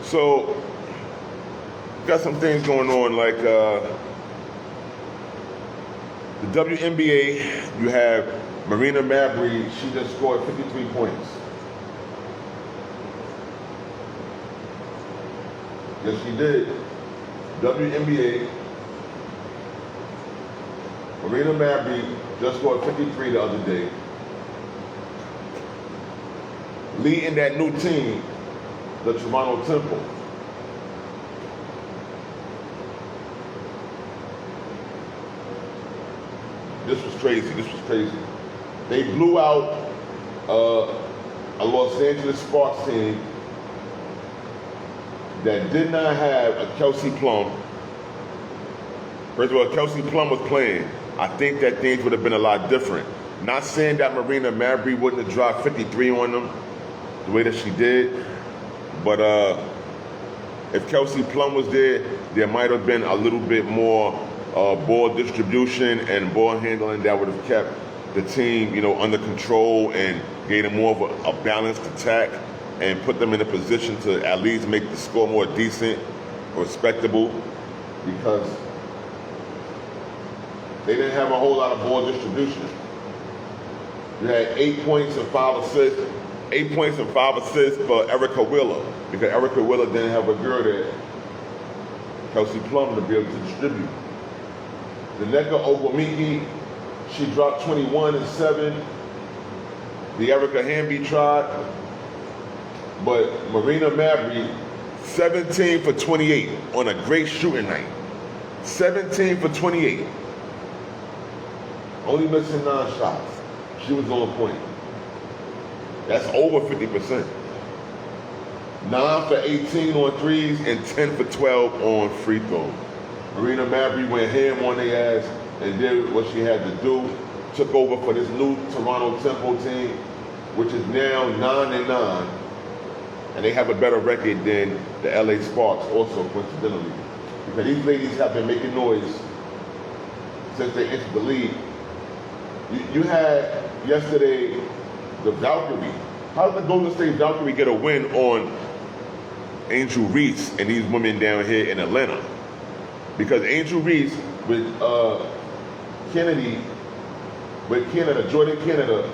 So, got some things going on like the WNBA. You have Marina Mabrey. She just scored 53 points. Yes, she did. WNBA. Marina Mabrey just scored 53 the other day. Leading that new team, the Toronto Temple. This was crazy. They blew out a Los Angeles Sparks team that did not have a Kelsey Plum. First of all, Kelsey Plum was playing. I think that things would have been a lot different. Not saying that Marina Mabrey wouldn't have dropped 53 on them the way that she did, but if Kelsey Plum was there might have been a little bit more ball distribution and ball handling that would have kept the team, under control and gave them more of a balanced attack and put them in a position to at least make the score more decent, respectable, because they didn't have a whole lot of ball distribution. You had 8 points and 5 assists. 8 points and 5 assists for Erica Wheeler, because Erica Wheeler didn't have a girl there, Kelsey Plum, to be able to distribute. The Nneka Ogwumike, she dropped 21 and 7. The Erica Hamby tried, but Marina Mabrey, 17 for 28 on a great shooting night. 17 for 28. Only missing 9 shots. She was on point. That's over 50%. 9 for 18 on threes and 10 for 12 on free throws. Marina Mabrey went ham on their ass and did what she had to do. Took over for this new Toronto Temple team, which is now 9-9. And they have a better record than the LA Sparks, also coincidentally. Because these ladies have been making noise since they entered the league. You had yesterday the Valkyrie. How did the Golden State Valkyrie get a win on Angel Reese and these women down here in Atlanta? Because Angel Reese with Jordan Canada,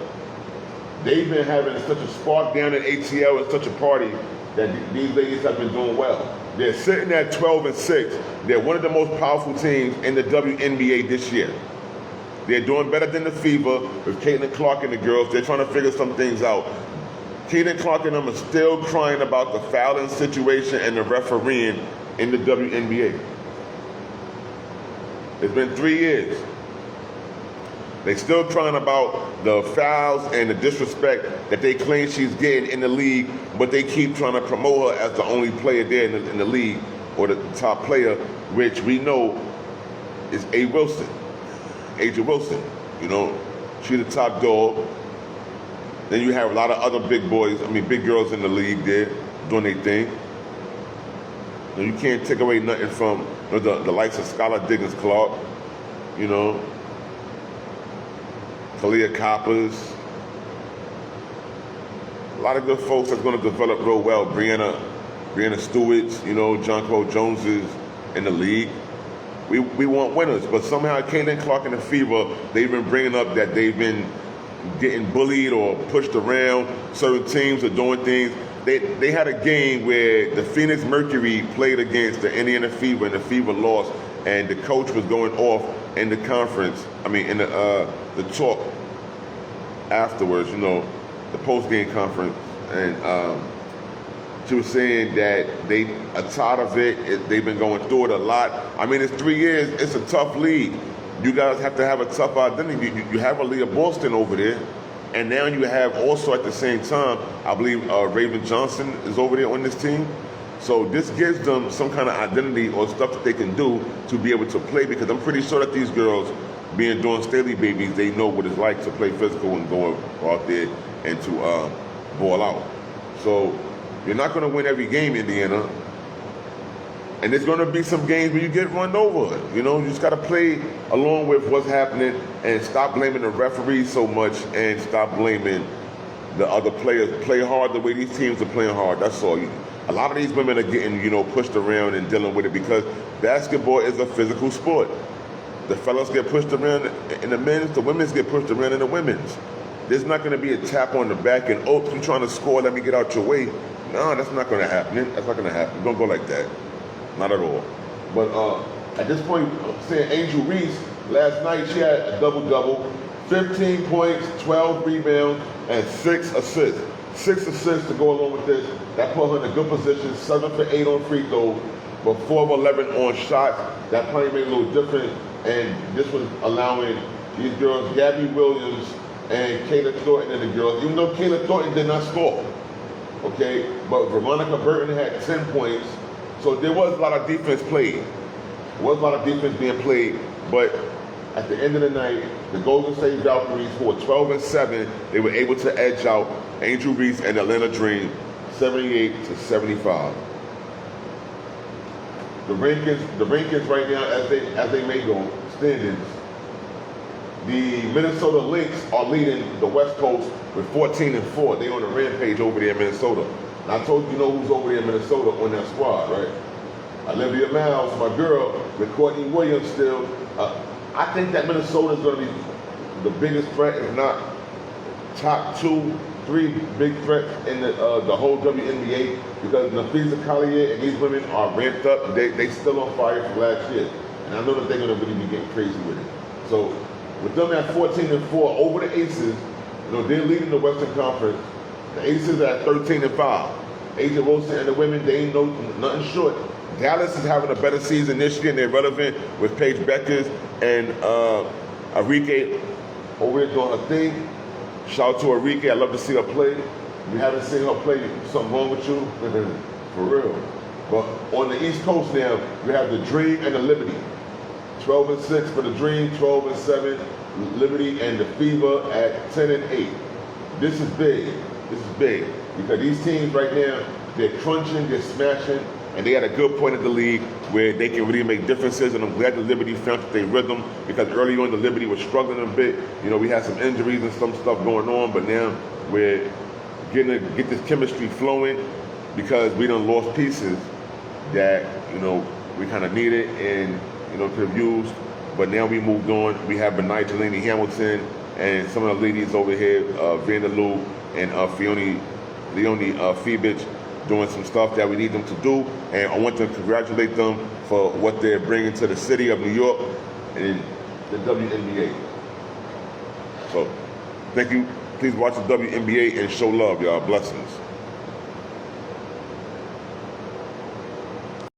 they've been having such a spark down at ATL and such a party that these ladies have been doing well. They're sitting at 12 and 6. They're one of the most powerful teams in the WNBA this year. They're doing better than the Fever with Caitlin Clark and the girls. They're trying to figure some things out. Caitlin Clark and them are still crying about the fouling situation and the refereeing in the WNBA. It's been 3 years. They're still crying about the fouls and the disrespect that they claim she's getting in the league, but they keep trying to promote her as the only player there in the league, or the top player, which we know is Aja Wilson. She's the top dog. Then you have a lot of other big girls in the league there doing their thing. You can't take away nothing from the likes of Skylar Diggins-Clark, Kalia Coppers. A lot of good folks that's going to develop real well. Brianna Stewart's, John Cole Joneses in the league. We want winners, but somehow Caitlin Clark and the Fever, they've been bringing up that they've been getting bullied or pushed around. Certain teams are doing things. They had a game where the Phoenix Mercury played against the Indiana Fever, and the Fever lost, and the coach was going off in the conference. in the talk afterwards, the post-game conference, and she was saying that they are tired of it. They've been going through it a lot. It's 3 years. It's a tough league. You guys have to have a tough identity. You have Aaliyah Boston over there, and now you have also at the same time, I believe Raven Johnson is over there on this team. So this gives them some kind of identity or stuff that they can do to be able to play, because I'm pretty sure that these girls, being Dawn Staley babies, they know what it's like to play physical and go out there and to ball out. So you're not going to win every game, Indiana. And there's going to be some games where you get run over. You just got to play along with what's happening and stop blaming the referees so much and stop blaming the other players play hard the way these teams are playing hard. That's all. A lot of these women are getting, pushed around and dealing with it because basketball is a physical sport. The fellas get pushed around in the men's, the women's get pushed around in the women's. There's not going to be a tap on the back and, oops, I'm trying to score, let me get out your way. No, that's not going to happen. That's not going to happen. Don't go like that. Not at all. But at this point, I'm saying Angel Reese, last night she had a double-double, 15 points, 12 rebounds, and 6 assists. 6 assists to go along with this. That put her in a good position, 7 for 8 on free throws, but 4 of 11 on shots. That probably made it a little different, and this was allowing these girls, Gabby Williams and Kayla Thornton and the girls, even though Kayla Thornton did not score, okay, but Veronica Burton had 10 points, so there was a lot of defense played. There was a lot of defense being played, but at the end of the night, the Golden State Valkyries, who were 12-7, they were able to edge out Angel Reese and Atlanta Dream 78-75. The rankings right now, as they may go, standings. The Minnesota Lynx are leading the West Coast with 14-4. They on a rampage over there in Minnesota. And I told you know who's over there in Minnesota on that squad, right? Olivia Miles, my girl, with Courtney Williams still. I think that Minnesota is going to be the biggest threat, if not top 2, 3 big threats in the whole WNBA, because Nafisa Collier and these women are ramped up. They still on fire from last year. And I know that they're going to really be getting crazy with it. So with them at 14-4 over the Aces, they're leading the Western Conference. The Aces are at 13-5. AJ Wilson and the women, they ain't nothing short. Dallas is having a better season this year, and they're relevant with Paige Beckers and Arike over there doing her thing. Shout out to Arike. I love to see her play. If you haven't seen her play, something wrong with you, for real. But on the East Coast now, we have the Dream and the Liberty. 12-6 for the Dream, 12-7 Liberty, and the Fever at 10-8. This is big. This is big because these teams right now, they're crunching, they're smashing, and they at a good point of the league where they can really make differences. And I'm glad the Liberty found their rhythm because early on the Liberty was struggling a bit. We had some injuries and some stuff going on, but now we're getting to get this chemistry flowing because we done lost pieces that we kind of needed and could have used. But now we moved on. We have Benai Jelani Hamilton and some of the ladies over here, Vanderloo and Leonie Fibich, doing some stuff that we need them to do. And I want to congratulate them for what they're bringing to the city of New York and the WNBA. So, thank you. Please watch the WNBA and show love, y'all. Blessings.